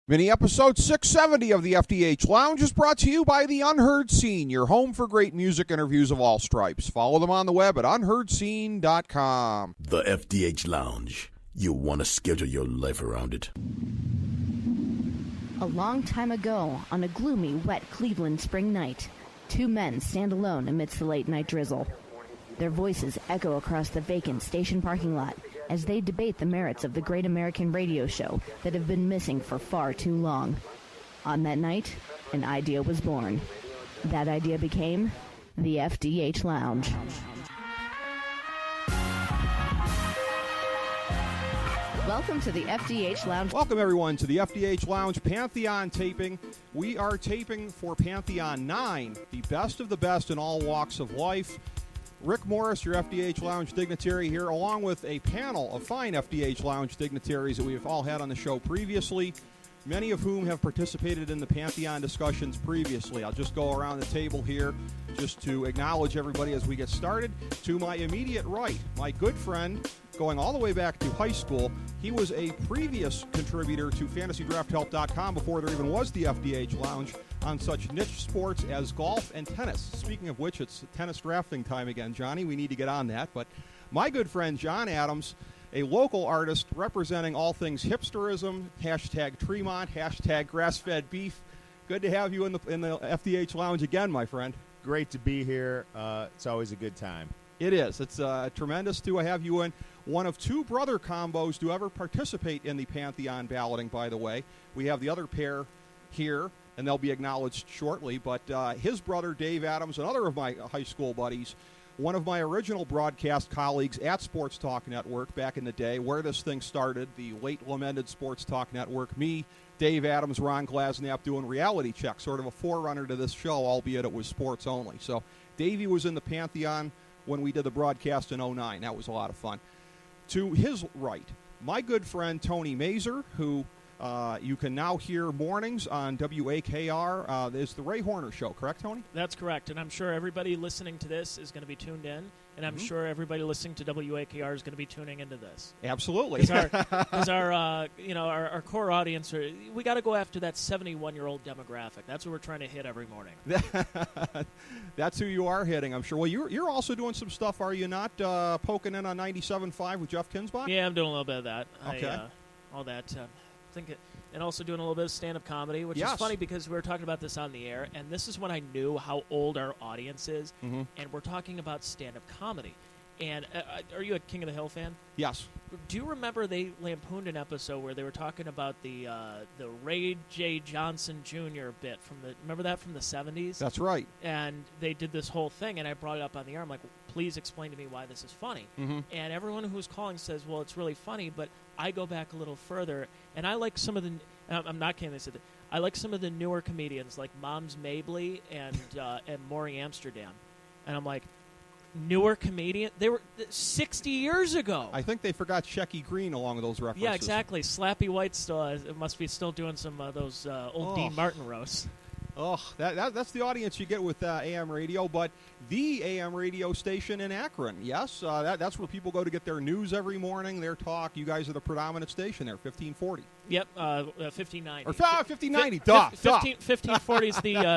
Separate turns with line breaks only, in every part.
Mini episode 670 of the FDH Lounge is brought to you by The Unheard Scene, your home for great music interviews of all stripes. Follow them on the web at unheardscene.com.
The FDH Lounge. You want to schedule your life around it.
A long time ago, on a gloomy, wet Cleveland spring night, two men stand alone amidst the late-night drizzle. Their voices echo across the vacant station parking lot as they debate the merits of the great American radio show that have been missing for far too long. On that night, an idea was born. That idea became the FDH Lounge. Welcome to the FDH Lounge.
Welcome, everyone, to the FDH Lounge Pantheon taping. We are taping for Pantheon 9, the best in all walks of life. Rick Morris, your FDH Lounge dignitary here, along with a panel of fine FDH Lounge dignitaries that we've all had on the show previously, many of whom have participated in the Pantheon discussions previously. I'll just go around the table here just to acknowledge everybody as we get started. To my immediate right, my good friend, going all the way back to high school, he was a previous contributor to FantasyDraftHelp.com before there even was the FDH Lounge, on such niche sports as golf and tennis. Speaking of which, it's tennis drafting time again, Johnny. We need to get on that. But my good friend John Adams, a local artist representing all things hipsterism, hashtag Tremont, hashtag grass-fed beef. Good to have you in the FDH Lounge again, my friend.
Great to be here. It's always a good time.
It is. It's tremendous to have you in. One of two brother combos to ever participate in the Pantheon balloting, by the way. We have the other pair here, and they'll be acknowledged shortly. But his brother, Dave Adams, another of my high school buddies, one of my original broadcast colleagues at Sports Talk Network back in the day, where this thing started, the late lamented Sports Talk Network, me, Dave Adams, Ron Glasnap doing Reality Check, sort of a forerunner to this show, albeit it was sports only. So Davey was in the Pantheon when we did the broadcast in 2009. That was a lot of fun. To his right, my good friend Tony Mazer, who you can now hear mornings on WAKR. It's the Ray Horner Show, correct, Tony?
That's correct, and I'm sure everybody listening to this is going to be tuned in, and I'm sure everybody listening to WAKR is going to be tuning into this.
Absolutely.
Because our core audience, we got to go after that 71-year-old demographic. That's what we're trying to hit every morning.
That's who you are hitting, I'm sure. Well, you're also doing some stuff, are you not, poking in on 97.5 with Jeff Kinsbach?
Yeah, I'm doing a little bit of that.
Okay.
All that. And also doing a little bit of stand-up comedy, which is funny because we were talking about this on the air, and this is when I knew how old our audience is, and we're talking about stand-up comedy. And are you a King of the Hill fan?
Yes.
Do you remember they lampooned an episode where they were talking about the Ray J. Johnson Jr. bit remember that from the 70s?
That's right.
And they did this whole thing, and I brought it up on the air. I'm like, please explain to me why this is funny. And everyone who's calling says, well, it's really funny, but I go back a little further, and I like some of the I'm not kidding, they said that. I like some of the newer comedians like Moms Mabley and Maury Amsterdam. And I'm like, newer comedian? They were 60 years ago.
I think they forgot Shecky Green along those references.
Yeah, exactly. Slappy White must be still doing some of those old Dean Martin roasts.
Oh, that's the audience you get with AM radio, but the AM radio station in Akron. Yes, that's where people go to get their news every morning, their talk. You guys are the predominant station there, 1540.
Yep, 1590.
Or 1590, duh.
1540 is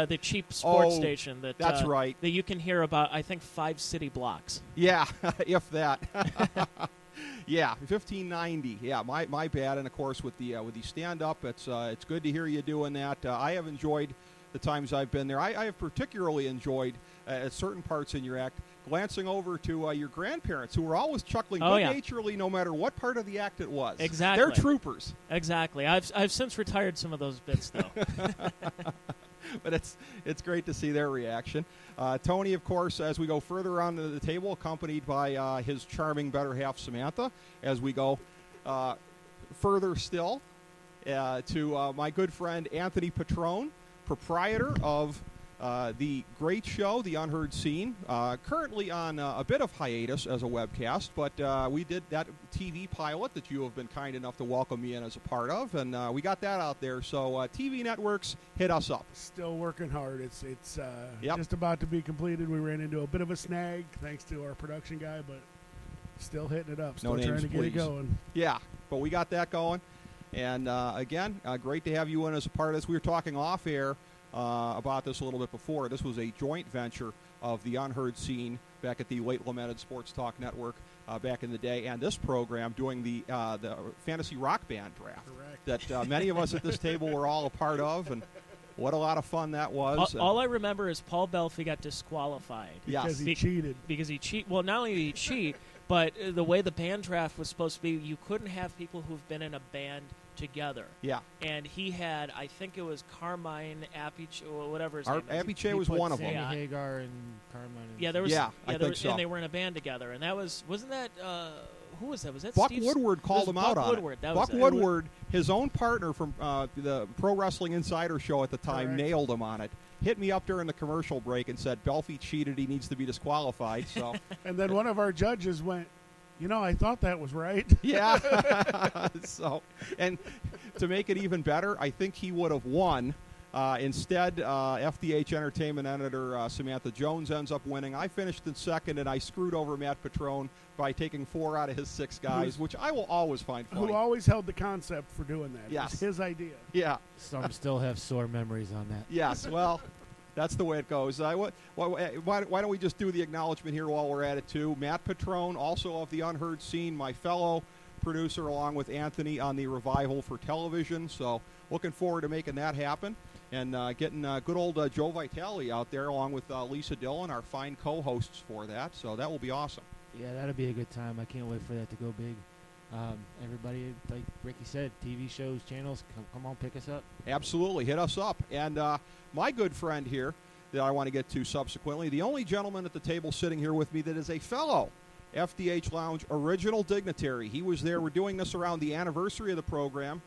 the cheap sports station.
That's right.
That you can hear about, I think, 5 city blocks.
Yeah, if that. Yeah, 1590. Yeah, my bad. And of course, with the stand-up, it's good to hear you doing that. I have enjoyed the times I've been there. I have particularly enjoyed at certain parts in your act glancing over to your grandparents, who were always chuckling good-naturedly no matter what part of the act it was.
Exactly.
They're troopers.
Exactly. I've since retired some of those bits, though.
But it's great to see their reaction. Tony, of course, as we go further on the table, accompanied by his charming better half, Samantha, as we go further still to my good friend Anthony Petrone, proprietor of the great show, The Unheard Scene, currently on a bit of hiatus as a webcast, but we did that TV pilot that you have been kind enough to welcome me in as a part of, and we got that out there. So TV networks, hit us up.
Still working hard. It's just about to be completed. We ran into a bit of a snag thanks to our production guy, but still hitting it up. Still trying to get it going.
Yeah, but we got that going. And again, great to have you in as a part of this. We were talking off air about this a little bit before. This was a joint venture of the Unheard Scene back at the late lamented Sports Talk Network back in the day, and this program doing the fantasy rock band draft. Correct. That many of us at this table were all a part of, and what a lot of fun that was.
All I remember is Paul Belfi got disqualified.
Because he cheated.
Because he cheated. Well, not only did he cheat, but the way the band draft was supposed to be, you couldn't have people who've been in a band together.
Yeah.
And he had, I think it was Carmine Apiche, or whatever his name is.
Apiche was one of them.
Sammy Hagar and Carmine.
Yeah, there was.
Yeah, I think so.
And they were in a band together, and that wasn't that. Who was that? Was that
Buck
Steve?
Woodward called him out on
it.
Buck Woodward, his own partner from the Pro Wrestling Insider show at the time, nailed him on it. Hit me up during the commercial break and said, Belfi cheated, he needs to be disqualified. So,
and then one of our judges went, I thought that was right.
Yeah. So, and to make it even better, I think he would have won. Instead, FDH Entertainment editor Samantha Jones ends up winning. I finished in second, and I screwed over Matt Petrone by taking 4 out of his 6 guys, which I will always find funny.
Who always held the concept for doing that.
Yes.
It was his idea.
Yeah.
Some still have sore memories on that.
Yes, well, that's the way it goes. Why don't we just do the acknowledgement here while we're at it, too? Matt Petrone, also of the Unheard Scene, my fellow producer, along with Anthony on the Revival for television. So looking forward to making that happen. And getting good old Joe Vitale out there, along with Lisa Dillon, our fine co-hosts for that. So that will be awesome.
Yeah, that'll be a good time. I can't wait for that to go big. Everybody, like Ricky said, TV shows, channels, come on, pick us up.
Absolutely. Hit us up. And my good friend here that I want to get to subsequently, the only gentleman at the table sitting here with me that is a fellow FDH Lounge original dignitary. He was there. We're doing this around the anniversary of the program.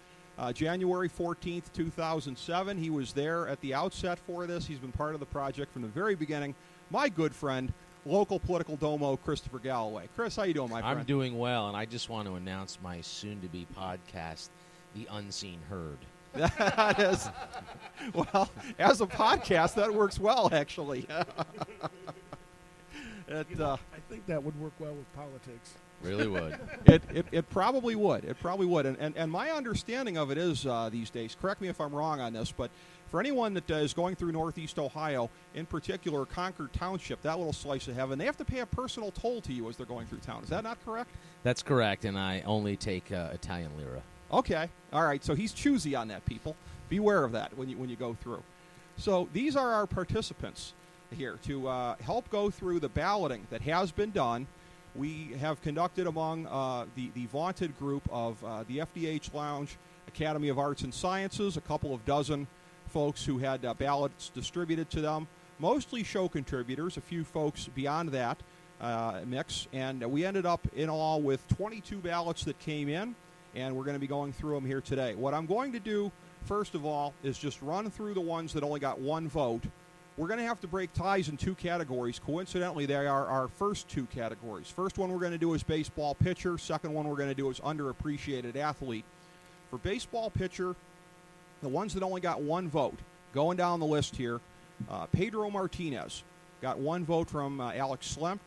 January 14th, 2007. He was there at the outset for this. He's been part of the project from the very beginning. My good friend, local political domo, Christopher Galloway. Chris, how you doing, my friend?
I'm doing well, and I just want to announce my soon-to-be podcast, The Unseen Herd.
That is, well, as a podcast, that works well, actually.
I think that would work well with politics.
Really would.
It probably would. It probably would. And my understanding of it is these days, correct me if I'm wrong on this, but for anyone that is going through Northeast Ohio, in particular Concord Township, that little slice of heaven, they have to pay a personal toll to you as they're going through town. Is that not correct?
That's correct, and I only take Italian lira.
Okay. All right. So he's choosy on that, people. Beware of that when you go through. So these are our participants here to help go through the balloting that has been done. We have conducted among the vaunted group of the FDH Lounge Academy of Arts and Sciences, a couple of dozen folks who had ballots distributed to them, mostly show contributors, a few folks beyond that mix, and we ended up in all with 22 ballots that came in, and we're going to be going through them here today. What I'm going to do, first of all, is just run through the ones that only got 1 vote. We're going to have to break ties in 2 categories. Coincidentally, they are our first 2 categories. First one we're going to do is baseball pitcher. Second one we're going to do is underappreciated athlete. For baseball pitcher, the ones that only got 1 vote, going down the list here, Pedro Martinez got 1 vote from Alex Slemp.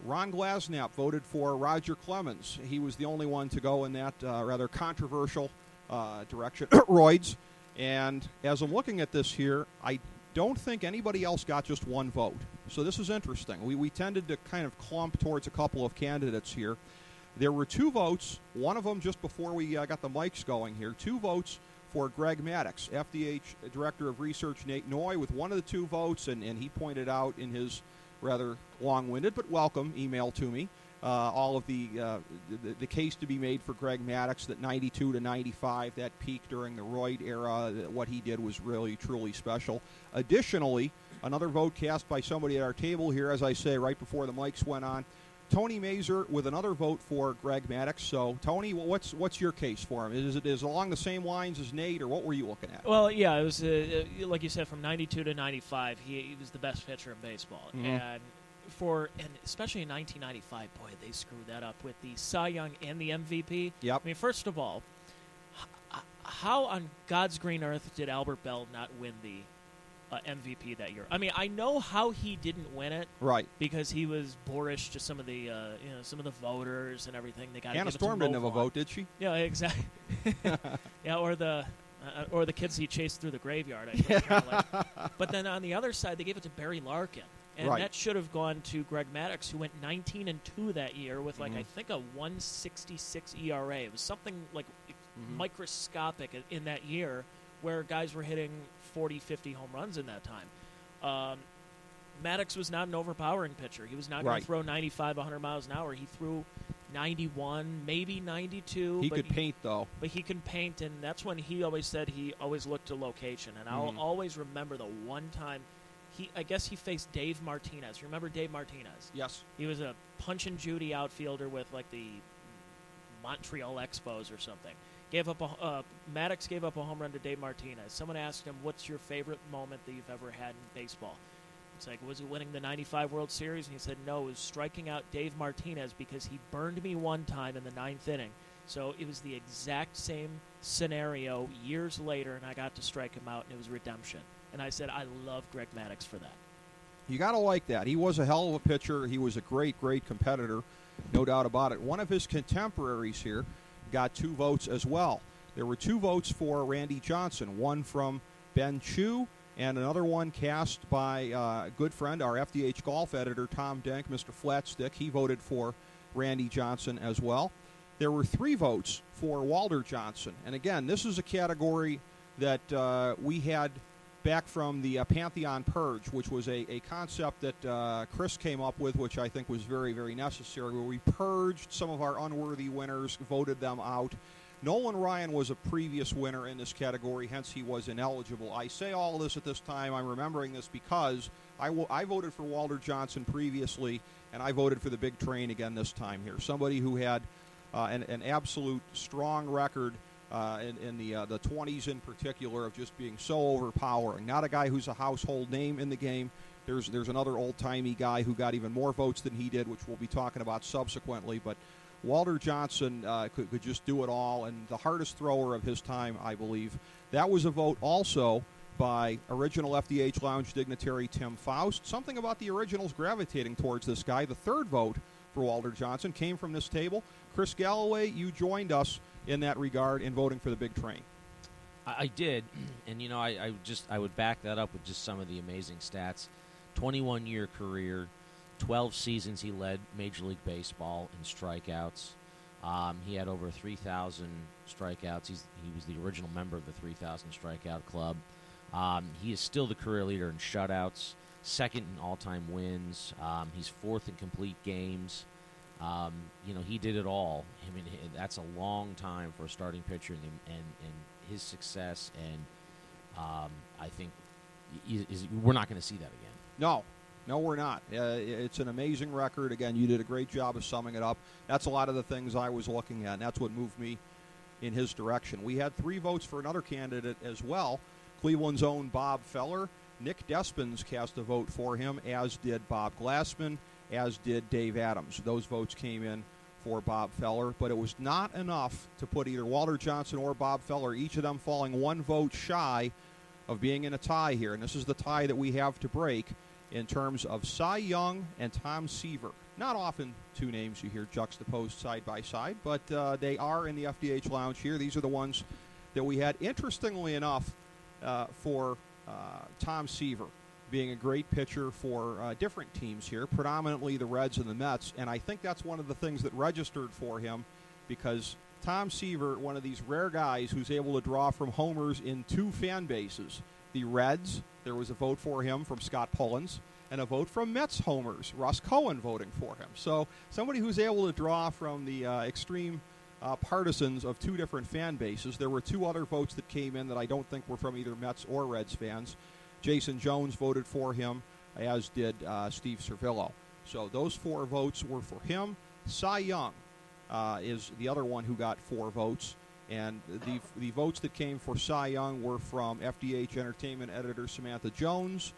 Ron Glasnap voted for Roger Clemens. He was the only one to go in that rather controversial direction. Roids. And as I'm looking at this here, I don't think anybody else got just 1 vote. So this is interesting. We tended to kind of clump towards a couple of candidates here. There were 2 votes, one of them just before we got the mics going here, 2 votes for Greg Maddox, FDH Director of Research Nate Noy, with one of the 2 votes, and he pointed out in his rather long-winded but welcome email to me all of the case to be made for Greg Maddox, that 92 to 95, that peak during the Royd era, what he did was really, truly special. Additionally, another vote cast by somebody at our table here, as I say, right before the mics went on, Tony Mazer with another vote for Greg Maddox. So, Tony, what's your case for him? Is it along the same lines as Nate, or what were you looking at?
Well, yeah, it was, like you said, from 92 to 95, he was the best pitcher in baseball. Mm-hmm. And especially in 1995, boy, they screwed that up with the Cy Young and the MVP.
Yep.
I mean, first of all, how on God's green earth did Albert Bell not win the MVP that year. I mean, I know how he didn't win it,
right?
Because he was boorish to some of the some of the voters and everything. They got
Anna Storm didn't have a vote, did she?
Yeah, exactly. Yeah, or the kids he chased through the graveyard. I think, But then on the other side, they gave it to Barry Larkin. And
right.
that should have gone to Greg Maddux, who went 19-2 that year with, I think, a 1.66 ERA. It was something like microscopic in that year where guys were hitting 40, 50 home runs in that time. Maddux was not an overpowering pitcher. He was not going to throw 95, 100 miles an hour. He threw 91, maybe 92.
He could paint, though.
But he can paint, and that's when he always said he always looked to location. And I'll always remember the one time I guess he faced Dave Martinez. Remember Dave Martinez?
Yes.
He was a Punch and Judy outfielder with, like, the Montreal Expos or something. Maddux gave up a home run to Dave Martinez. Someone asked him, what's your favorite moment that you've ever had in baseball? It's like, was it winning the 95 World Series? And he said, no, it was striking out Dave Martinez because he burned me one time in the 9th inning. So it was the exact same scenario years later, and I got to strike him out, and it was redemption. And I said, I love Greg Maddux for that.
You got to like that. He was a hell of a pitcher. He was a great, great competitor, no doubt about it. One of his contemporaries here got 2 votes as well. There were 2 votes for Randy Johnson, one from Ben Chu and another one cast by a good friend, our FDH golf editor, Tom Denk, Mr. Flatstick. He voted for Randy Johnson as well. There were 3 votes for Walter Johnson. And again, this is a category that we had back from the Pantheon Purge, which was a concept that Chris came up with, which I think was very, very necessary, where we purged some of our unworthy winners, voted them out. Nolan Ryan was a previous winner in this category, hence he was ineligible. I say all of this at this time. I'm remembering this because I voted for Walter Johnson previously, and I voted for the big train again this time here. Somebody who had an absolute strong record in the 20s in particular of just being so overpowering. Not a guy who's a household name in the game. There's another old-timey guy who got even more votes than he did, which we'll be talking about subsequently. But Walter Johnson could just do it all, and the hardest thrower of his time, I believe. That was a vote also by original FDH Lounge dignitary Tim Faust. Something about the originals gravitating towards this guy. The 3rd vote for Walter Johnson came from this table. Chris Galloway, you joined us in that regard in voting for the big train.
I did, and I would back that up with just some of the amazing stats. 21-year career, 12 seasons he led Major League Baseball in strikeouts. He had over 3,000 strikeouts. He was the original member of the 3,000 strikeout club. He is still the career leader in shutouts, 2nd in all-time wins. He's 4th in complete games. He did it all. I mean, that's a long time for a starting pitcher, and his success, and I think we're not going to see that again.
No, we're not. It's an amazing record. Again, you did a great job of summing it up. That's a lot of the things I was looking at, and that's what moved me in his direction. We had 3 votes for another candidate as well, Cleveland's own Bob Feller. Nick Despins cast a vote for him, as did Bob Glassman, as did Dave Adams. Those votes came in for Bob Feller, but it was not enough to put either Walter Johnson or Bob Feller, each of them falling 1 vote shy of being in a tie here. And this is the tie that we have to break in terms of Cy Young and Tom Seaver. Not often 2 names you hear juxtaposed side by side, but they are in the FDH Lounge here. These are the ones that we had. Interestingly enough, for Tom Seaver, being a great pitcher for different teams here, predominantly the Reds and the Mets, and I think that's one of the things that registered for him, because Tom Seaver, one of these rare guys who's able to draw from homers in 2 fan bases. The Reds, there was a vote for him from Scott Pullins, and a vote from Mets homers, Russ Cohen voting for him. So somebody who's able to draw from the extreme partisans of 2 different fan bases. There were 2 other votes that came in that I don't think were from either Mets or Reds fans. Jason Jones voted for him, as did Steve Servillo. So those 4 votes were for him. Cy Young is the other one who got 4 votes. And the votes that came for Cy Young were from FDH Entertainment editor Samantha Jones,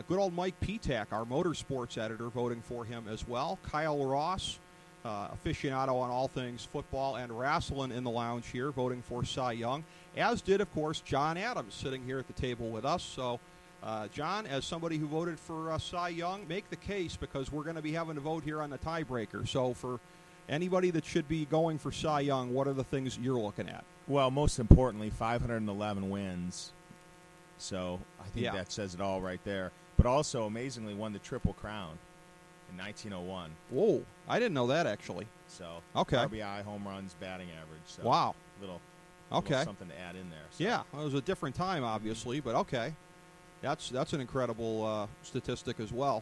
good old Mike Petak, our motorsports editor, voting for him as well. Kyle Ross, aficionado on all things football and wrestling in the lounge here, voting for Cy Young, as did, of course, John Adams, sitting here at the table with us. So John, as somebody who voted for Cy Young, make the case, because we're going to be having a vote here on the tiebreaker. So for anybody that should be going for Cy Young, what are the things you're looking at?
Well, most importantly, 511 wins. So I think that says it all right there. But also, amazingly, won the Triple Crown in 1901.
Whoa, I didn't know that, actually.
So
okay.
RBI, home runs, batting average. So
wow.
Little something to add in there. So.
Yeah, well, it was a different time, obviously, but okay. That's an incredible statistic as well.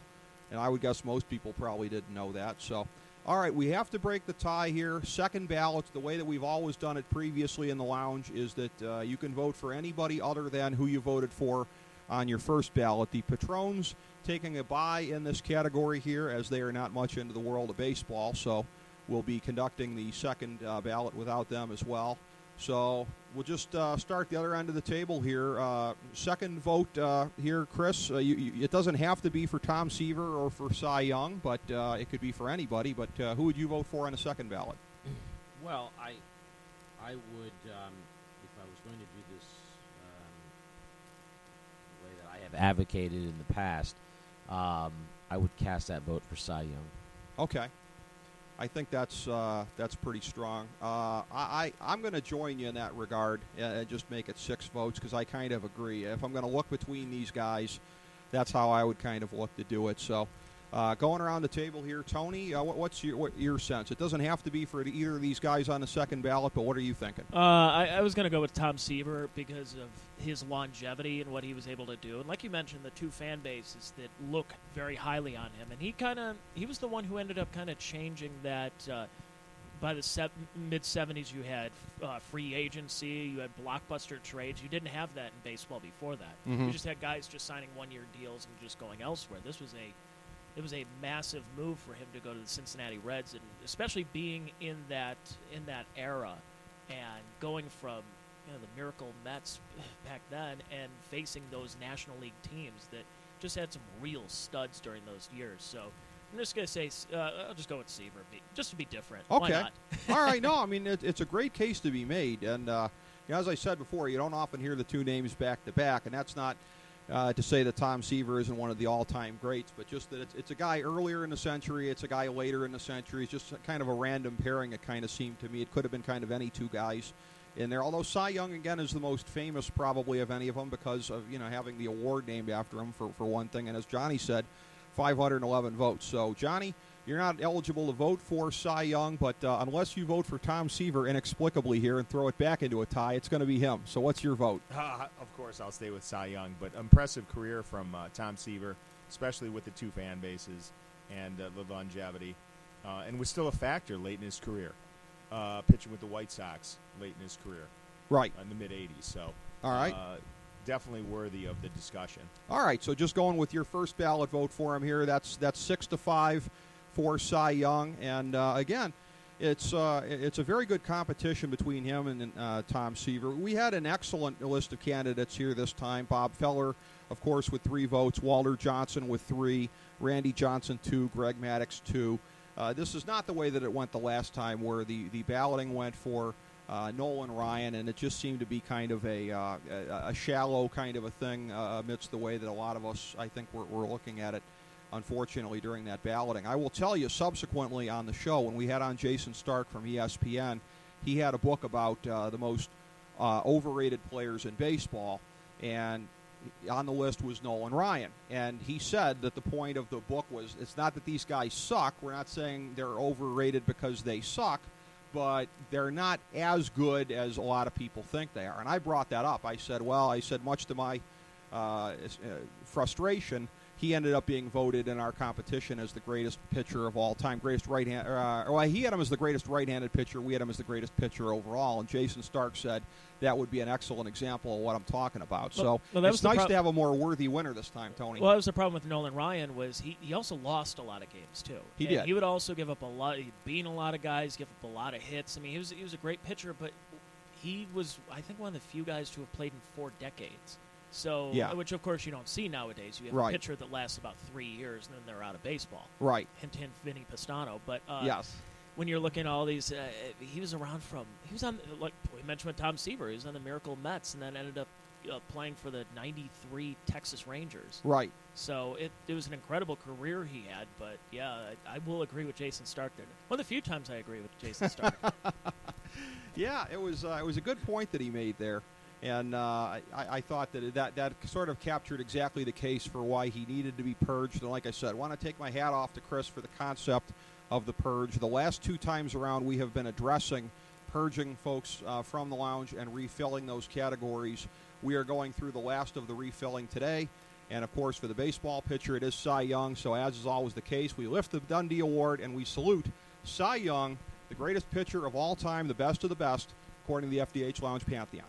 And I would guess most people probably didn't know that. So, all right, we have to break the tie here. Second ballot, the way that we've always done it previously in the lounge, is that you can vote for anybody other than who you voted for on your first ballot. The Patrons taking a bye in this category here, as they are not much into the world of baseball, so we'll be conducting the second ballot without them as well. So we'll just start the other end of the table here. Second vote here, Chris. It doesn't have to be for Tom Seaver or for Cy Young, but it could be for anybody. But who would you vote for on the second ballot?
Well, I would, if I was going to do this the way that I have advocated in the past, I would cast that vote for Cy Young.
Okay. I think that's pretty strong. I'm going to join you in that regard and just make it 6 votes, because I kind of agree. If I'm going to look between these guys, that's how I would kind of look to do it. So going around the table here, Tony, what's your sense? It doesn't have to be for either of these guys on the second ballot, but what are you thinking?
I was going to go with Tom Seaver because of his longevity and what he was able to do. And like you mentioned, the two fan bases that look very highly on him. And he was the one who ended up kind of changing that. By the mid-'70s, you had free agency, you had blockbuster trades. You didn't have that in baseball before that.
Mm-hmm.
You just had guys just signing one-year deals and just going elsewhere. It was a massive move for him to go to the Cincinnati Reds, and especially being in that era and going from the Miracle Mets back then and facing those National League teams that just had some real studs during those years. So I'm just going to say I'll just go with Seaver just to be different.
Okay.
Why not?
All right. No, I mean, it's a great case to be made. And as I said before, you don't often hear the two names back-to-back, and that's not to say that Tom Seaver isn't one of the all-time greats, but just that it's a guy earlier in the century, it's a guy later in the century. It's just kind of a random pairing, it kind of seemed to me. It could have been kind of any two guys in there, although Cy Young, again, is the most famous probably of any of them because of having the award named after him for one thing, and as Johnny said, 511 votes. So, Johnny, you're not eligible to vote for Cy Young, but unless you vote for Tom Seaver inexplicably here and throw it back into a tie, it's going to be him. So what's your vote?
Of course, I'll stay with Cy Young, but impressive career from Tom Seaver, especially with the two fan bases and the longevity, and was still a factor late in his career, pitching with the White Sox late in his career.
Right.
In the mid-'80s. So,
all right.
Definitely worthy of the discussion.
All right, so just going with your first ballot vote for him here, that's 6-5 for Cy Young, and again, it's a very good competition between him and Tom Seaver. We had an excellent list of candidates here this time. Bob Feller, of course, with 3 votes. Walter Johnson with 3. Randy Johnson 2. Greg Maddux 2. This is not the way that it went the last time, where the balloting went for Nolan Ryan, and it just seemed to be kind of a shallow kind of a thing amidst the way that a lot of us, I think, were looking at it, unfortunately, during that balloting. I will tell you, subsequently on the show, when we had on Jason Stark from ESPN, he had a book about the most overrated players in baseball, and on the list was Nolan Ryan. And he said that the point of the book was, it's not that these guys suck. We're not saying they're overrated because they suck, but they're not as good as a lot of people think they are. And I brought that up. I said, much to my frustration, he ended up being voted in our competition as the greatest pitcher of all time, greatest right-hand. He had him as the greatest right-handed pitcher. We had him as the greatest pitcher overall. And Jason Stark said that would be an excellent example of what I'm talking about. So it's nice to have a more worthy winner this time, Tony.
Well, that was the problem with Nolan Ryan, was he also lost a lot of games too.
He did.
He would also give up a lot. He'd beat a lot of guys, give up a lot of hits. I mean, he was a great pitcher, but he was, I think, one of the few guys to have played in 4 decades. So,
yeah.
Which, of course, you don't see nowadays. You have a pitcher that lasts about 3 years, and then they're out of baseball.
Right.
Hint, hint, Vinny Pastano. But
yes,
when you're looking at all these, he was on, like we mentioned with Tom Seaver, he was on the Miracle Mets, and then ended up playing for the '93 Texas Rangers.
Right.
So it was an incredible career he had. But yeah, I will agree with Jason Stark there. One of the few times I agree with Jason Stark.
Yeah, it was a good point that he made there, and I thought that sort of captured exactly the case for why he needed to be purged. And like I said, I want to take my hat off to Chris for the concept of the purge. The last 2 times around, we have been addressing purging folks from the lounge and refilling those categories. We are going through the last of the refilling today. And, of course, for the baseball pitcher, it is Cy Young. So, as is always the case, we lift the Dundee Award and we salute Cy Young, the greatest pitcher of all time, the best of the best, according to the FDH Lounge Pantheon.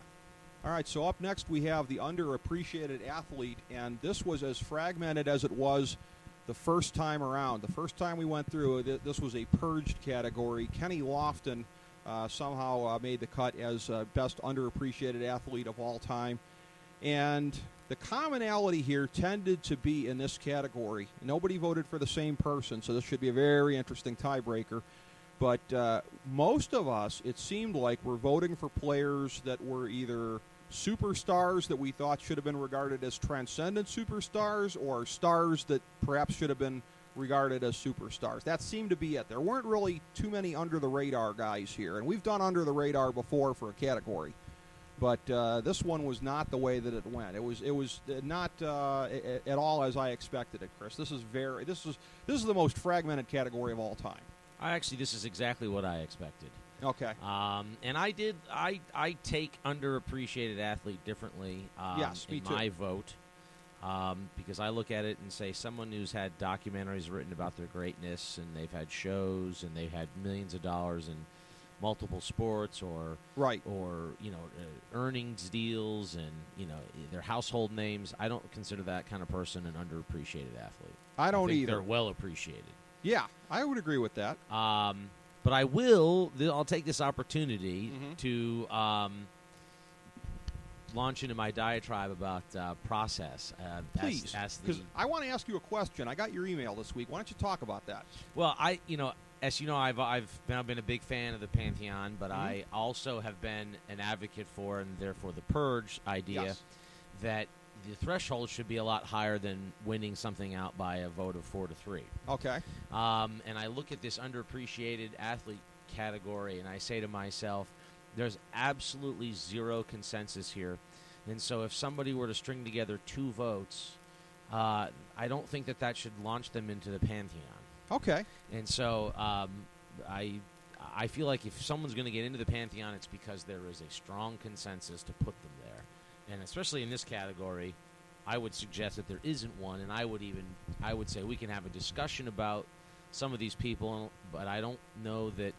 All right, so up next we have the underappreciated athlete, and this was as fragmented as it was the first time around. The first time we went through, this was a purged category. Kenny Lofton somehow made the cut as best underappreciated athlete of all time. And the commonality here tended to be in this category. Nobody voted for the same person, so this should be a very interesting tiebreaker. But most of us, it seemed like, were voting for players that were either superstars that we thought should have been regarded as transcendent superstars, or stars that perhaps should have been regarded as superstars. That seemed to be it. There weren't really too many under-the-radar guys here, and we've done under-the-radar before for a category. But this one was not the way that it went. It was not at all as I expected it, Chris. This is the most fragmented category of all time.
This is exactly what I expected.
Okay.
And I take underappreciated athlete differently.
Yes, me
in
too.
my vote, because I look at it and say someone who's had documentaries written about their greatness, and they've had shows, and they've had millions of dollars in multiple sports, or earnings deals, and their household names. I don't consider that kind of person an underappreciated athlete.
I don't
think
either.
They're well appreciated.
Yeah, I would agree with that.
But I'll take this opportunity to launch into my diatribe about process.
Please, because I want to ask you a question. I got your email this week. Why don't you talk about that?
Well, as you know, I've been a big fan of the Pantheon, but I also have been an advocate for, and therefore the purge idea, that the threshold should be a lot higher than winning something out by a vote of 4-3.
Okay.
And I look at this underappreciated athlete category, and I say to myself, there's absolutely zero consensus here. And so if somebody were to string together 2 votes, I don't think that should launch them into the Pantheon.
Okay.
And so I feel like if someone's going to get into the Pantheon, it's because there is a strong consensus to put them there. And especially in this category, I would suggest that there isn't one, and I would say we can have a discussion about some of these people, but I don't know that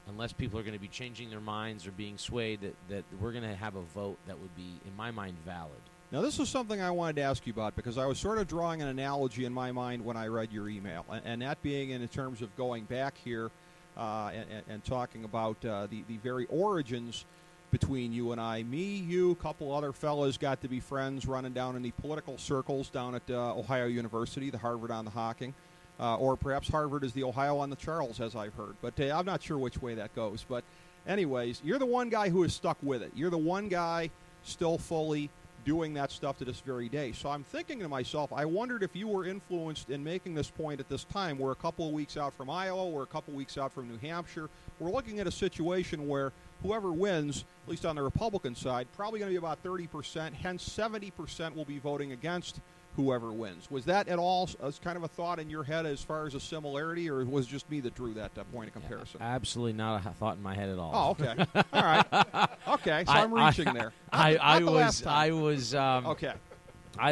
unless people are going to be changing their minds or being swayed, that we're going to have a vote that would be, in my mind, valid.
Now, this is something I wanted to ask you about, because I was sort of drawing an analogy in my mind when I read your email, and that being in terms of going back here and talking about the very origins between you and I. Me, you, a couple other fellas got to be friends running down in the political circles down at Ohio University, the Harvard on the Hocking, or perhaps Harvard is the Ohio on the Charles, as I've heard. But I'm not sure which way that goes. But anyways, you're the one guy who is stuck with it. You're the one guy still fully doing that stuff to this very day. So I'm thinking to myself, I wondered if you were influenced in making this point at this time. We're a couple of weeks out from Iowa. We're a couple of weeks out from New Hampshire. We're looking at a situation where whoever wins, at least on the Republican side, probably going to be about 30%. Hence, 70% will be voting against whoever wins. Was that at all as kind of a thought in your head as far as a similarity, or was it just me that drew that point of comparison?
Absolutely not a thought in my head at all.
Oh, okay. All right. Okay, so I'm reaching there.
I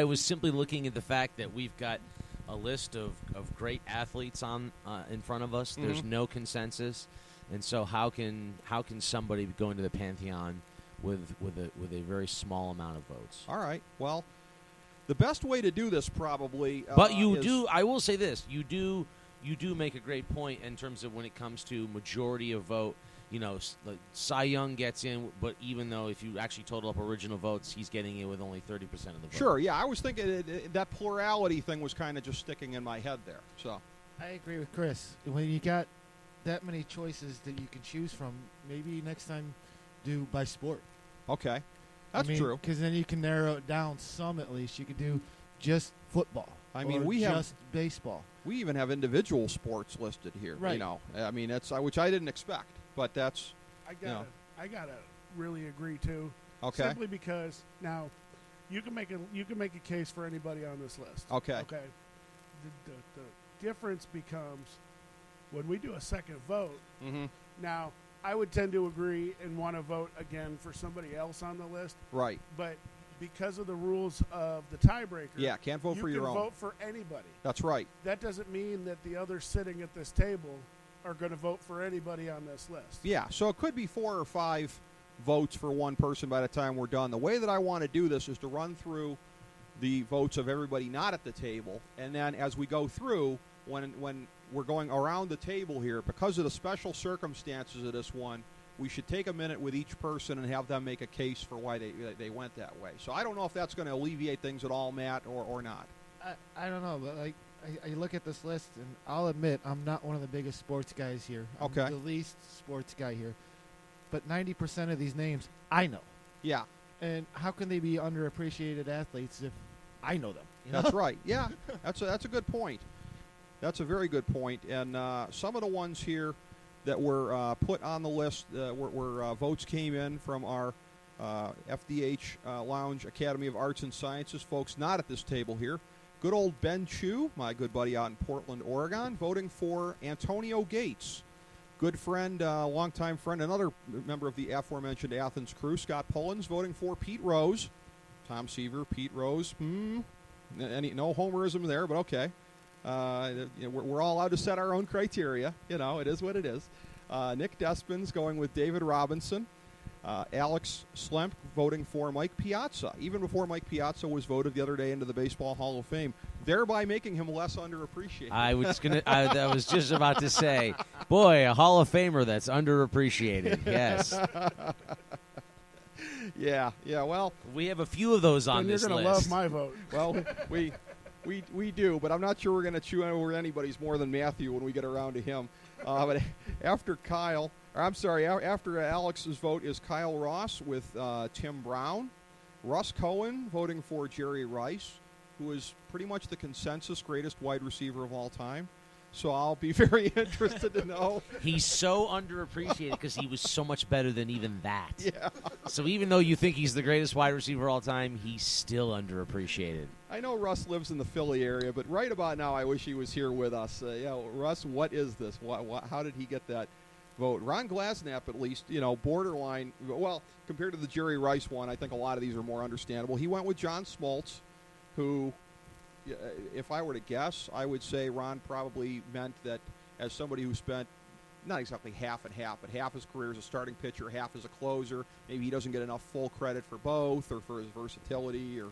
was simply looking at the fact that we've got a list of great athletes in front of us. There's no consensus, and so how can somebody go into the Pantheon with a very small amount of votes?
All right. Well, the best way to do this probably.
But I will say this: you do make a great point in terms of when it comes to majority of vote. Cy Young gets in, but even though if you actually total up original votes, he's getting in with only 30% of the vote.
Sure, yeah. I was thinking that plurality thing was kind of just sticking in my head there. So
I agree with Chris. When you got that many choices that you can choose from, maybe next time do by sport.
Okay. That's true.
Because then you can narrow it down some at least. You could do just football.
I mean,
or
we
just baseball.
We even have individual sports listed here.
Right.
You know, I mean, that's which I didn't expect, but that's.
I gotta really agree too.
Okay.
Simply because now you can make a case for anybody on this list.
Okay.
Okay. The difference becomes when we do a second vote.
Mm-hmm.
Now, I would tend to agree and want to vote again for somebody else on the list.
Right.
But because of the rules of the tiebreaker,
can't vote for your own.
You can vote for anybody.
That's right.
That doesn't mean that the others sitting at this table are going to vote for anybody on this list.
Yeah, so it could be 4 or 5 votes for one person by the time we're done. The way that I want to do this is to run through the votes of everybody not at the table, and then as we go through, when we're going around the table here, because of the special circumstances of this one, we should take a minute with each person and have them make a case for why they went that way. So I don't know if that's going to alleviate things at all, Matt, or not.
I don't know, but like I look at this list, and I'll admit I'm not one of the biggest sports guys here. I'm
Okay.
the least sports guy here. But 90% of these names I know.
Yeah.
And how can they be underappreciated athletes if I know them? You know?
That's right. Yeah, that's a good point. That's a very good point. And some of the ones here that were put on the list were votes came in from our FDH Lounge Academy of Arts and Sciences folks not at this table here. Good old Ben Chu, my good buddy out in Portland, Oregon, voting for Antonio Gates. Good friend, longtime friend, another member of the aforementioned Athens crew, Scott Pullins, voting for Pete Rose. Tom Seaver, Pete Rose. No homerism there, but okay. We're all allowed to set our own criteria. You know, it is what it is. Nick Despins going with David Robinson. Alex Slemp voting for Mike Piazza, even before Mike Piazza was voted the other day into the Baseball Hall of Fame, thereby making him less underappreciated.
I was just about to say, boy, a Hall of Famer that's underappreciated. Yes.
Yeah. Well,
we have a few of those on this list.
You're going to love my vote.
Well, we do, but I'm not sure we're going to chew over anybody's more than Matthew when we get around to him. But after Alex's vote is Kyle Ross with Tim Brown. Russ Cohen voting for Jerry Rice, who is pretty much the consensus greatest wide receiver of all time. So I'll be very interested to know.
He's so underappreciated because he was so much better than even that.
Yeah.
So even though you think he's the greatest wide receiver of all time, he's still underappreciated.
I know Russ lives in the Philly area, but right about now I wish he was here with us. Russ, what is this? How did he get that vote? Ron Glasnap, at least, borderline. Well, compared to the Jerry Rice one, I think a lot of these are more understandable. He went with John Smoltz, who, if I were to guess, I would say Ron probably meant that as somebody who spent not exactly half and half, but half his career as a starting pitcher, half as a closer. Maybe he doesn't get enough full credit for both or for his versatility, or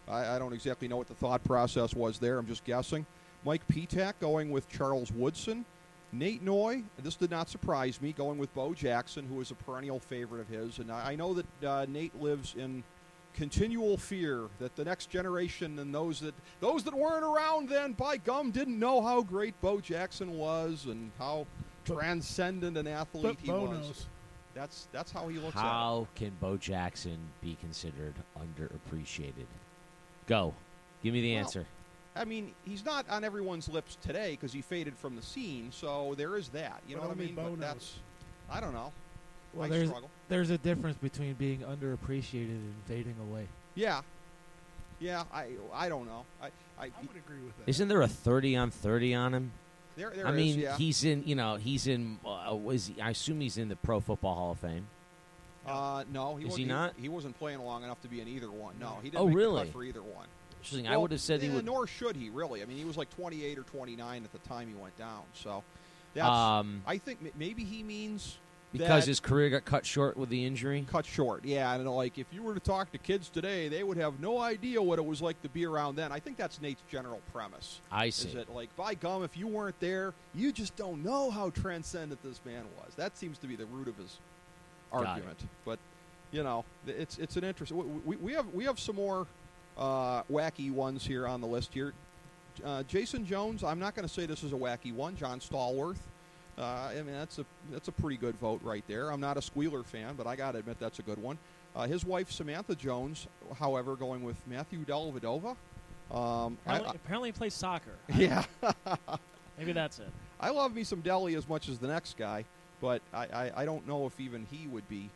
I don't exactly know what the thought process was there. I'm just guessing. Mike Petak going with Charles Woodson. Nate Noy, this did not surprise me, going with Bo Jackson, who is a perennial favorite of his. And I know that Nate lives in continual fear that the next generation and those that weren't around then, by gum, didn't know how great Bo Jackson was and how transcendent an athlete he was.
Knows.
That's how he looks at it.
How can Bo Jackson be considered underappreciated? Go. Give me the answer.
I mean, he's not on everyone's lips today because he faded from the scene, so there is that. You know what I mean? But that's, I don't know.
Well,
I struggle.
There's a difference between being underappreciated and fading away.
Yeah, I don't know. I
would agree with that.
Isn't there a 30 on 30 on him?
There
I mean,
is, yeah.
he's in. I assume he's in the Pro Football Hall of Fame.
No,
Is he not?
He wasn't playing long enough to be in either one. No, he didn't make
really?
the cut for either one.
Interesting. I would have said he would.
Nor should he, really. I mean, he was like 28 or 29 at the time he went down. So, that's, I think maybe he means
because his career got cut short with the injury.
Cut short, yeah. And like, if you were to talk to kids today, they would have no idea what it was like to be around then. I think that's Nate's general premise.
I see.
Is that, like, by gum, if you weren't there, you just don't know how transcendent this man was. That seems to be the root of his argument. But it's an interesting. We have some more wacky ones here on the list here. Jason Jones, I'm not going to say this is a wacky one. John Stallworth. I mean, that's a pretty good vote right there. I'm not a Squealer fan, but I got to admit that's a good one. His wife, Samantha Jones, however, going with Matthew Dellavedova.
Apparently he plays soccer.
Yeah.
Maybe that's it.
I love me some Deli as much as the next guy, but I don't know if even he would be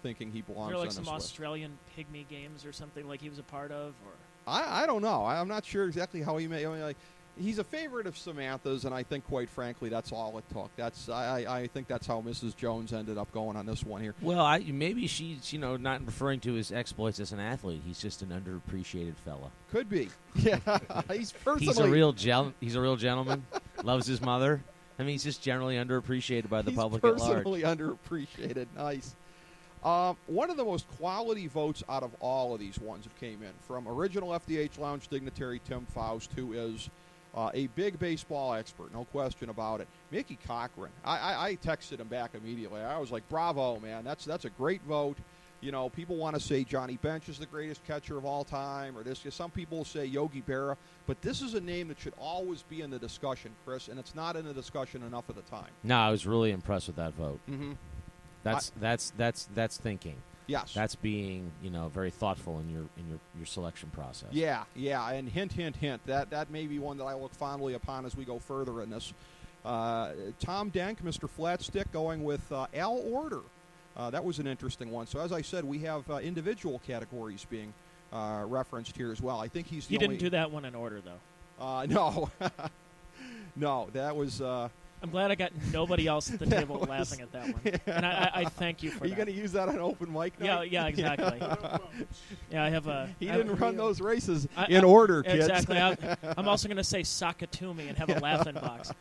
thinking he belongs
There
on
like
this
some
list.
Australian pygmy games or something like he was a part of? Or
I don't know. I'm not sure exactly how he may. I mean, like, he's a favorite of Samantha's, and I think, quite frankly, that's all it took. I think that's how Mrs. Jones ended up going on this one here.
Well, maybe she's not referring to his exploits as an athlete. He's just an underappreciated fella.
Could be. Yeah, he's personally.
He's a real gentleman. Loves his mother. I mean, he's just generally underappreciated by the public at large.
Personally underappreciated. Nice. One of the most quality votes out of all of these ones that came in, from original FDH Lounge dignitary Tim Faust, who is a big baseball expert, no question about it. Mickey Cochran. I texted him back immediately. I was like, bravo, man. That's a great vote. You know, people want to say Johnny Bench is the greatest catcher of all time, or this. Some people say Yogi Berra, but this is a name that should always be in the discussion, Chris, and it's not in the discussion enough of the time.
No, I was really impressed with that vote.
Mm-hmm.
That's thinking.
Yes.
That's being, very thoughtful in your selection process.
Yeah, and hint, hint, hint. That may be one that I look fondly upon as we go further in this. Tom Denk, Mr. Flatstick, going with Al Order. That was an interesting one. So as I said, we have individual categories being referenced here as well. I think he's the only...
didn't do that one in order, though.
No. No, that was...
I'm glad I got nobody else at the table laughing at that one. Yeah. And I thank you for that.
Are you going to use that on open mic night?
Yeah, exactly. Yeah, I have a...
He didn't run those races in order, kids.
Exactly. I'm also going to say Sakatumi and have a laugh-in box.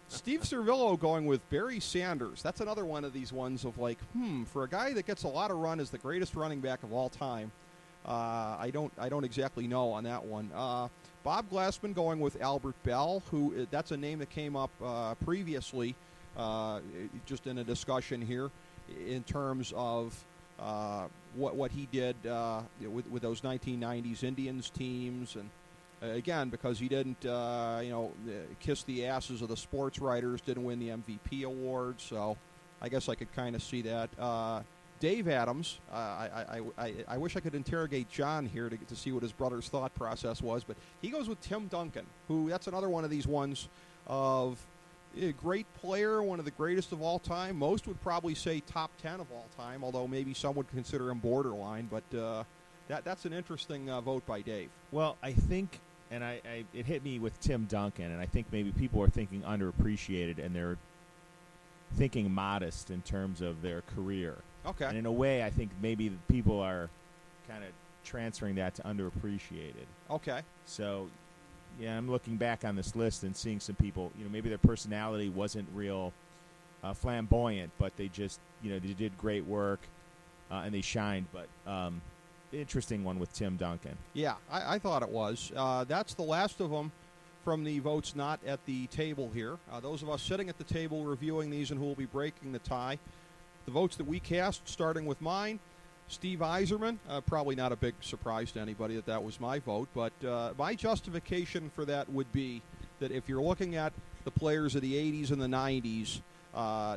Steve Servillo going with Barry Sanders. That's another one of these ones of like, for a guy that gets a lot of run as the greatest running back of all time, I don't exactly know on that one. Bob Glassman going with Albert Bell, who that's a name that came up previously, just in a discussion here, in terms of what he did with those 1990s Indians teams, and again, because he didn't kiss the asses of the sports writers, didn't win the MVP award, so I guess I could kind of see that. Dave Adams, I wish I could interrogate John here to see what his brother's thought process was, but he goes with Tim Duncan, who that's another one of these ones of a great player, one of the greatest of all time. Most would probably say top 10 of all time, although maybe some would consider him borderline, but that's an interesting vote by Dave.
Well, I think, and it hit me with Tim Duncan, and I think maybe people are thinking underappreciated, and they're thinking modest in terms of their career.
Okay.
And in a way, I think maybe people are kind of transferring that to underappreciated.
Okay.
So, yeah, I'm looking back on this list and seeing some people, maybe their personality wasn't real flamboyant, but they just, they did great work and they shined. But interesting one with Tim Duncan.
Yeah, I thought it was. That's the last of them from the votes not at the table here. Those of us sitting at the table reviewing these and who will be breaking the tie. The votes that we cast, starting with mine, Steve Yzerman, probably not a big surprise to anybody that was my vote, but my justification for that would be that if you're looking at the players of the 80s and the 90s,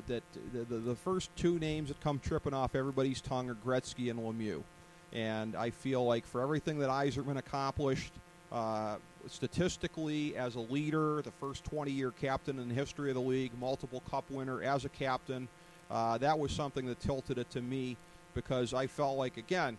that the first two names that come tripping off everybody's tongue are Gretzky and Lemieux. And I feel like for everything that Yzerman accomplished, statistically as a leader, the first 20-year captain in the history of the league, multiple cup winner as a captain, that was something that tilted it to me, because I felt like, again,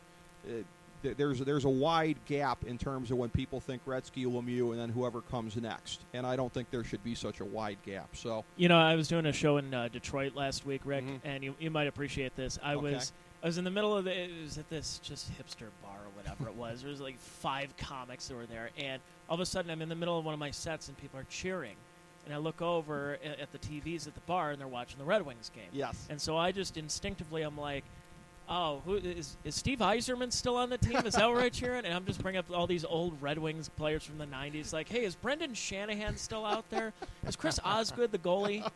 there's a wide gap in terms of when people think Gretzky, Lemieux, and then whoever comes next. And I don't think there should be such a wide gap. So,
I was doing a show in Detroit last week, Rick, and you might appreciate this. I was in the middle of it was at this just hipster bar or whatever it was. There was like 5 comics that were there, and all of a sudden I'm in the middle of one of my sets and people are cheering. And I look over at the TVs at the bar, and they're watching the Red Wings game.
Yes.
And so I just instinctively, I'm like, oh, who is Steve Yzerman still on the team? Is that where I cheering? And I'm just bringing up all these old Red Wings players from the 90s. Like, hey, is Brendan Shanahan still out there? Is Chris Osgood the goalie?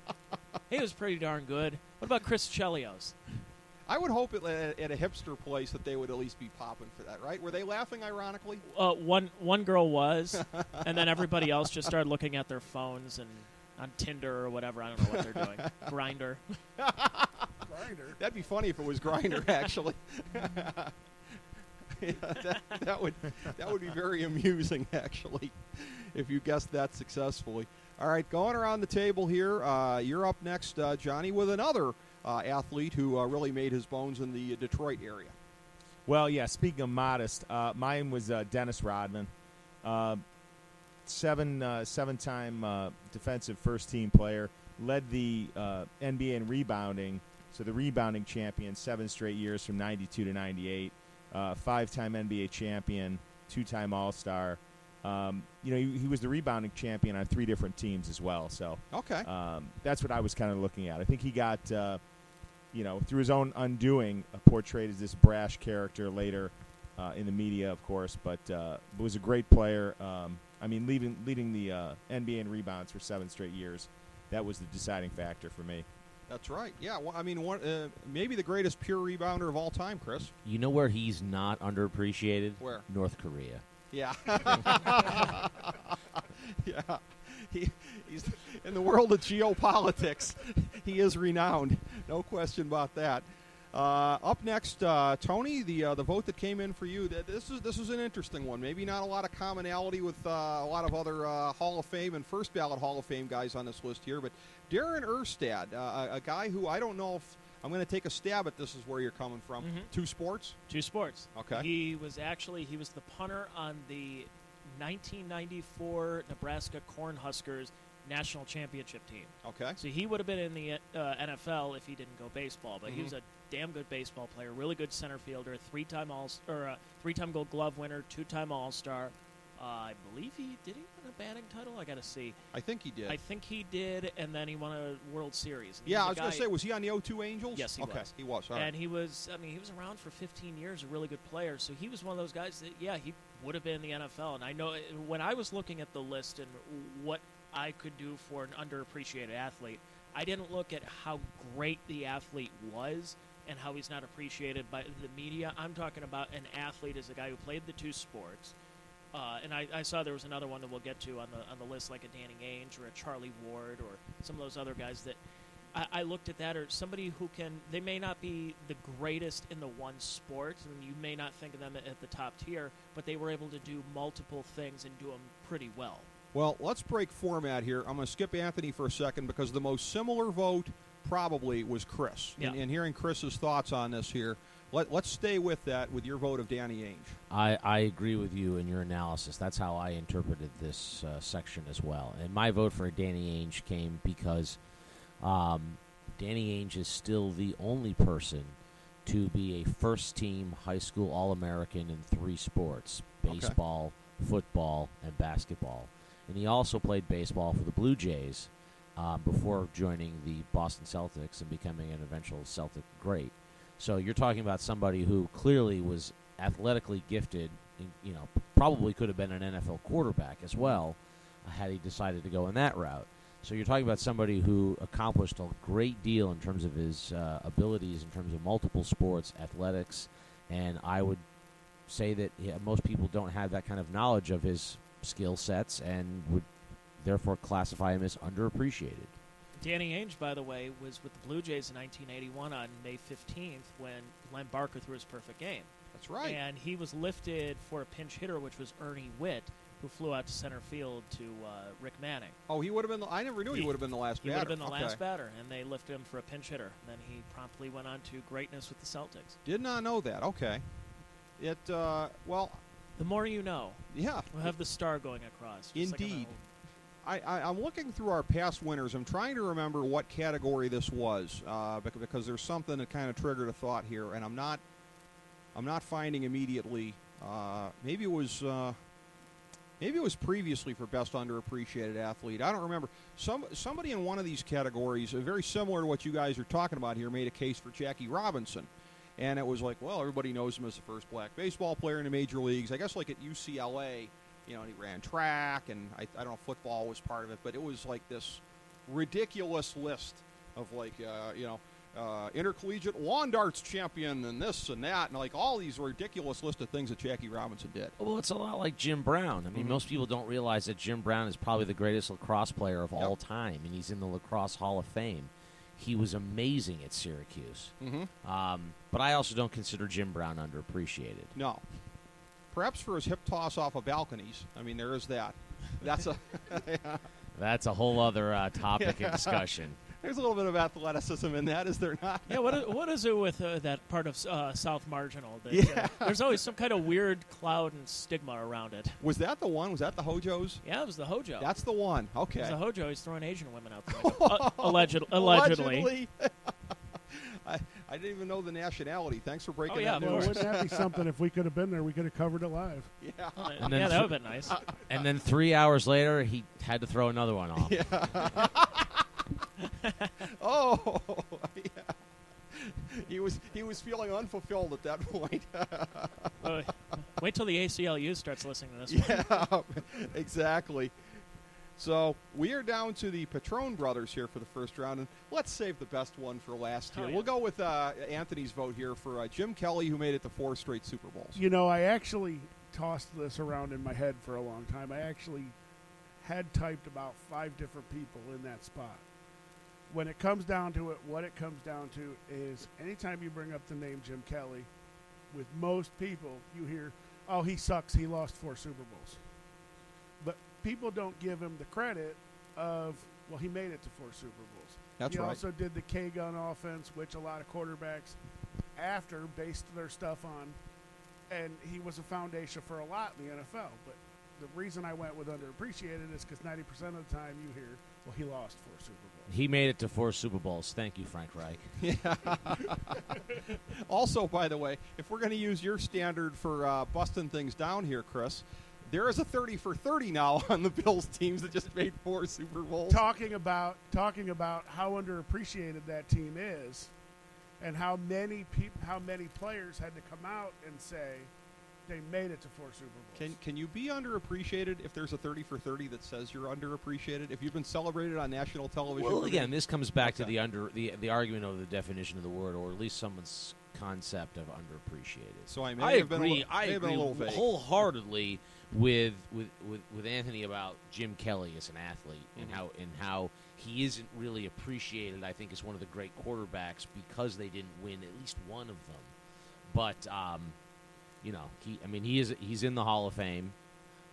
He was pretty darn good. What about Chris Chelios?
I would hope at a hipster place that they would at least be popping for that, right? Were they laughing ironically?
One girl was, and then everybody else just started looking at their phones and on Tinder or whatever. I don't know what they're doing. Grindr.
That'd be funny if it was Grinder, actually. Yeah, that would be very amusing, actually, if you guessed that successfully. All right, going around the table here, you're up next, Johnny, with another athlete who really made his bones in the Detroit area.
Well, yeah, speaking of modest, mine was Dennis Rodman. Seven-time defensive first-team player, led the NBA in rebounding, so the rebounding champion 7 straight years from 92 to 98, 5-time NBA champion, 2-time All-Star. He was the rebounding champion on 3 different teams as well. So
okay,
that's what I was kind of looking at. I think he got, through his own undoing, portrayed as this brash character later in the media, of course, but was a great player. Leading the NBA in rebounds for 7 straight years, that was the deciding factor for me.
That's right. Yeah, well, maybe the greatest pure rebounder of all time, Chris.
You know where he's not underappreciated?
Where?
North Korea.
Yeah. Yeah. He's in the world of geopolitics. He is renowned. No question about that. Up next, Tony, the vote that came in for you. This is an interesting one. Maybe not a lot of commonality with a lot of other Hall of Fame and first ballot Hall of Fame guys on this list here, but Darren Erstad, a guy who I don't know if I'm going to take a stab at this is where you're coming from. Mm-hmm. 2 sports?
2 sports.
Okay.
He was the punter on the 1994 Nebraska Cornhuskers national championship team.
Okay.
So he would have been in the NFL if he didn't go baseball, but he was a damn good baseball player, really good center fielder, 3-time Gold Glove winner, 2-time All-Star. I believe he win a batting title. I got to see.
I think he did.
I think he did, and then he won a World Series.
Yeah, I was going to say, was he on the 02 Angels?
Yes, he was.
Okay, he was. All right.
And he was around for 15 years, a really good player. So he was one of those guys that, he would have been in the NFL. And I know when I was looking at the list and what I could do for an underappreciated athlete, I didn't look at how great the athlete was and how he's not appreciated by the media. I'm talking about an athlete as a guy who played the 2 sports. And I saw there was another one that we'll get to on the list, like a Danny Ainge or a Charlie Ward or some of those other guys that I looked at that, or somebody who they may not be the greatest in the one sport, and you may not think of them at the top tier, but they were able to do multiple things and do them pretty well.
Well, let's break format here. I'm going to skip Anthony for a second because the most similar vote probably was Chris.
Yeah.
And hearing Chris's thoughts on this here, let's stay with that with your vote of Danny Ainge.
I agree with you in your analysis. That's how I interpreted this section as well. And my vote for Danny Ainge came because Danny Ainge is still the only person to be a first-team high school All-American in 3 sports, baseball, football, and basketball. And he also played baseball for the Blue Jays before joining the Boston Celtics and becoming an eventual Celtic great. So you're talking about somebody who clearly was athletically gifted, probably could have been an NFL quarterback as well had he decided to go in that route. So you're talking about somebody who accomplished a great deal in terms of his abilities, in terms of multiple sports, athletics, and I would say that most people don't have that kind of knowledge of his skill sets and would therefore classify him as underappreciated.
Danny Ainge, by the way, was with the Blue Jays in 1981 on May 15th when Len Barker threw his perfect game.
That's right.
And he was lifted for a pinch hitter, which was Ernie Witt, who flew out to center field to Rick Manning.
Oh, he would have been I never knew he would have been the last batter.
He would have been the last batter, and they lifted him for a pinch hitter. Then he promptly went on to greatness with the Celtics.
Did not know that. Okay. The
more you know.
Yeah.
We'll have the star going across.
Indeed. I'm looking through our past winners. I'm trying to remember what category this was because there's something that kind of triggered a thought here, and I'm not finding immediately. Maybe it was previously for best underappreciated athlete. I don't remember. Somebody in one of these categories, very similar to what you guys are talking about here, made a case for Jackie Robinson. And it was like, well, everybody knows him as the first black baseball player in the major leagues. I guess like at UCLA, and he ran track, and I don't know if football was part of it, but it was like this ridiculous list of intercollegiate lawn darts champion and this and that, and like all these ridiculous list of things that Jackie Robinson did.
Well, it's a lot like Jim Brown. I mean, most people don't realize that Jim Brown is probably the greatest lacrosse player of all time, and he's in the Lacrosse Hall of Fame. he was amazing at Syracuse.
Mm-hmm.
But I also don't consider Jim Brown underappreciated.
No. Perhaps for his hip toss off of balconies. I mean, there is that. That's a
That's a whole other topic of discussion.
There's a little bit of athleticism in that, is there not?
Yeah, what is it with that part of South Marginal? That, there's always some kind of weird cloud and stigma around it.
Was that the one? Was that the Hojos?
Yeah, it was the Hojo.
That's the one. Okay.
It was the Hojo. He's throwing Asian women out the window. Allegedly.
I didn't even know the nationality. Thanks for breaking
yeah,
that
Well,
news.
wouldn't that be something if we could have been there? We could have covered it live.
Yeah.
And then
yeah, that would have been nice.
And then 3 hours later, he had to throw another one off.
Yeah. Oh, yeah. He was feeling unfulfilled at that point.
Wait till the ACLU starts listening to this one.
Yeah, exactly. So we are down to the Patron brothers here for the first round, and let's save the best one for last here.
Oh, yeah.
We'll go with Anthony's vote here for Jim Kelly, who made it to 4 straight Super Bowls.
You know, I actually tossed this around in my head for a long time. I actually had typed about 5 different people in that spot. When it comes down to it, what it comes down to is anytime you bring up the name Jim Kelly, with most people, you hear, oh, he sucks, he lost 4 Super Bowls. But people don't give him the credit of, well, he made it to 4 Super Bowls.
That's
he
right.
also did the K-gun offense, which a lot of quarterbacks after based their stuff on, and he was a foundation for a lot in the NFL. But the reason I went with underappreciated is because 90% of the time you hear, well, he lost 4 Super Bowls.
He made it to 4 Super Bowls. Thank you, Frank Reich.
Yeah. Also, by the way, if we're going to use your standard for busting things down here, Chris, there is a 30 for 30 now on the Bills teams that just made 4 Super Bowls.
Talking about how underappreciated that team is, and how many players had to come out and say they made it to 4 Super Bowls.
Can you be underappreciated if there's a 30 for 30 that says you're underappreciated? If you've been celebrated on national television?
Well, again, this comes back to the argument of the definition of the word, or at least someone's concept of underappreciated.
So I
agree wholeheartedly with Anthony about Jim Kelly as an athlete,
Mm-hmm.
and how he isn't really appreciated. I think as one of the great quarterbacks because they didn't win at least one of them. But you know, he's in the Hall of Fame.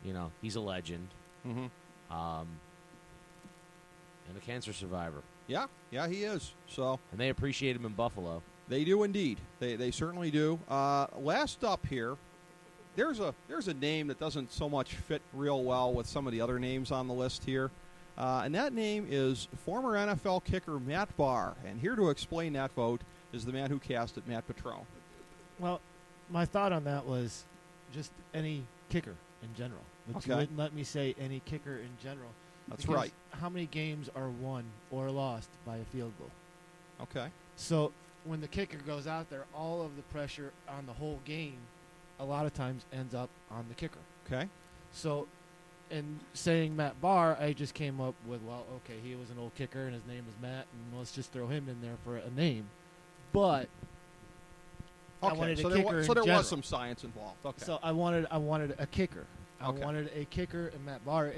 You know, he's a legend.
Mm-hmm.
And a cancer survivor.
Yeah, he is. So,
and they appreciate him in Buffalo.
They do indeed. They certainly do. Last up here, there's a name that doesn't so much fit real well with some of the other names on the list here, and that name is former NFL kicker Matt Barr. And here to explain that vote is the man who cast it, Matt Patron.
Well, my thought on that was just any kicker in general. But you wouldn't let me say any kicker in general.
That's
because
right.
How many games are won or lost by a field goal?
Okay.
So when the kicker goes out there, all of the pressure on the whole game a lot of times ends up on the kicker.
Okay.
So in saying Matt Barr, I just came up with, well, okay, he was an old kicker and his name is Matt, and let's just throw him in there for a name. But I wanted a kicker
so there
general.
was some science involved. Okay.
So I wanted a kicker. I
Okay.
wanted a kicker, and Matt Barr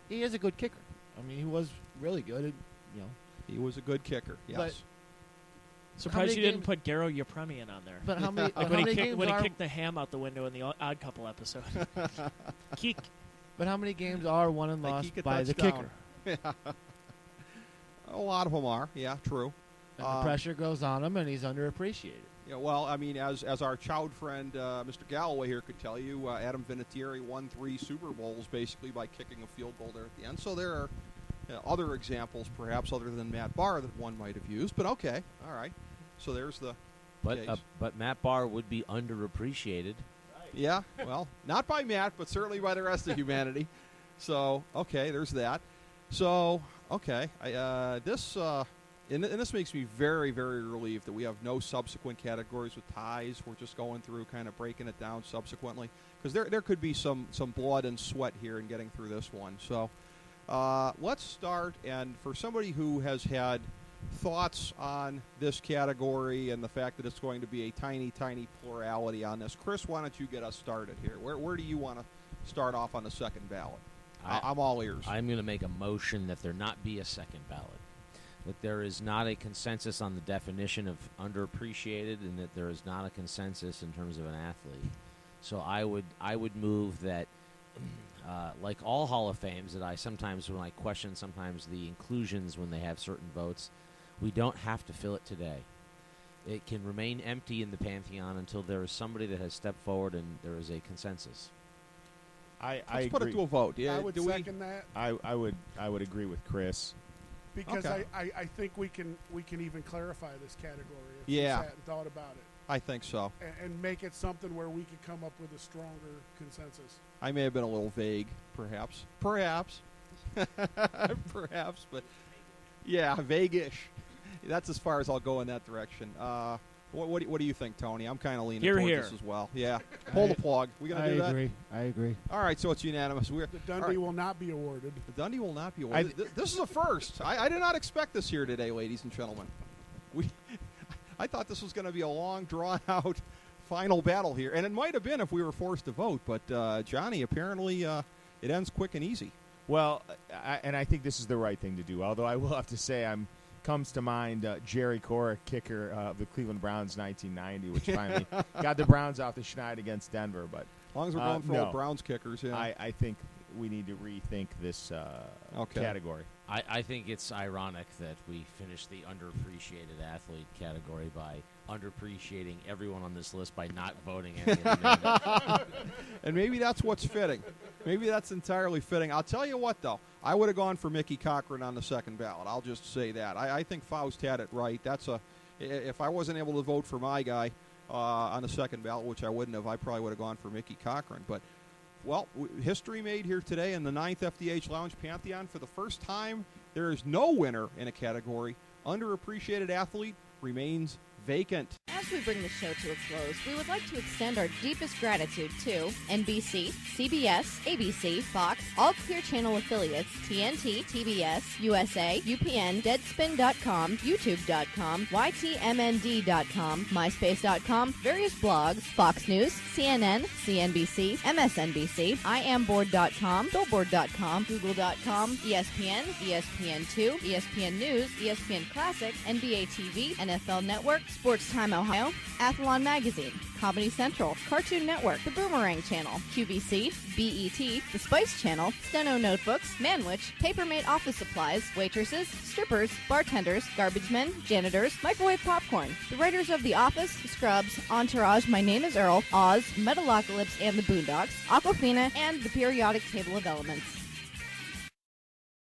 he is a good kicker. I mean, he was really good.
He was a good kicker. Yes.
But
Surprised you didn't
games-
put Garo Yepremian on there.
But how many?
Like
how
when
many
he
games
when he
are?
kicked the ham out the window in the Odd Couple episode. Keek.
But how many games are won and
They
lost
kick a
by the
touchdown.
kicker?
Yeah. A lot of them are. Yeah, true.
And the pressure goes on him, and he's underappreciated.
Yeah, well, I mean, as our child friend Mr. Galloway here could tell you, Adam Vinatieri won 3 Super Bowls basically by kicking a field goal there at the end. So there are other examples, perhaps other than Matt Barr, that one might have used. But okay, all right. So there's the case.
But Matt Barr would be underappreciated.
Yeah, well, not by Matt, but certainly by the rest of humanity. So okay, there's that. So okay, And this makes me very, very relieved that we have no subsequent categories with ties. We're just going through, kind of breaking it down subsequently, because there could be some blood and sweat here in getting through this one. So let's start. And for somebody who has had thoughts on this category and the fact that it's going to be a tiny, tiny plurality on this, Chris, why don't you get us started here? Where do you want to start off on the second ballot? I'm all ears.
I'm going to make a motion that there not be a second ballot. that there is not a consensus on the definition of underappreciated, and that there is not a consensus in terms of an athlete. So I would move that, like all Hall of Fames, that I sometimes, when I question sometimes the inclusions when they have certain votes, we don't have to fill it today. It can remain empty in the Pantheon until there is somebody that has stepped forward and there is a consensus.
Let's put it to a vote. Yeah,
I would second that.
I would agree with Chris.
Because
Okay.
I think we can even clarify this category if
Yeah.
we sat and thought about it.
I think so.
And make it something where we could come up with a stronger consensus.
I may have been a little vague, perhaps. Perhaps, but yeah, vague-ish. That's as far as I'll go in that direction. What do you think, Tony? I'm kind of leaning
Hear,
towards
hear.
this as well. Yeah, pull the plug. We gonna do that?
I agree.
All right, so it's unanimous.
The Dundee will not be awarded.
The Dundee will not be awarded. This is a first. I did not expect this here today, ladies and gentlemen. I thought this was going to be a long, drawn-out final battle here, and it might have been if we were forced to vote. But Johnny, apparently, it ends quick and easy.
Well, I think this is the right thing to do. Although I will have to say, comes to mind Jerry Cora, kicker of the Cleveland Browns 1990, which finally got the Browns off the schneid against Denver. But
As long as we're going for all Browns kickers, yeah.
I think we need to rethink this category.
I think it's ironic that we finished the underappreciated athlete category by underappreciating everyone on this list by not voting any of them.
And maybe that's what's fitting. Maybe that's entirely fitting. I'll tell you what, though. I would have gone for Mickey Cochran on the second ballot. I'll just say that. I think Faust had it right. If I wasn't able to vote for my guy on the second ballot, which I wouldn't have, I probably would have gone for Mickey Cochran. But, well, history made here today in the 9th FDH Lounge Pantheon. For the first time, there is no winner in a category. Underappreciated athlete remains vacant.
As we bring the show to a close, we would like to extend our deepest gratitude to NBC, CBS, ABC, Fox, all Clear Channel affiliates, TNT, TBS, USA, UPN, Deadspin.com, YouTube.com, YTMND.com, MySpace.com, various blogs, Fox News, CNN, CNBC, MSNBC, IamBoard.com, Billboard.com, Google.com, ESPN, ESPN2, ESPN News, ESPN Classic, NBA TV, NFL Network, Sports Time Ohio, Athlon Magazine, Comedy Central, Cartoon Network, The Boomerang Channel, QVC, BET, The Spice Channel, Steno Notebooks, Manwich, Papermate Office Supplies, waitresses, strippers, bartenders, garbage men, janitors, microwave popcorn, the writers of The Office, Scrubs, Entourage, My Name is Earl, Oz, Metalocalypse and the Boondocks, Aquafina, and the Periodic Table of Elements.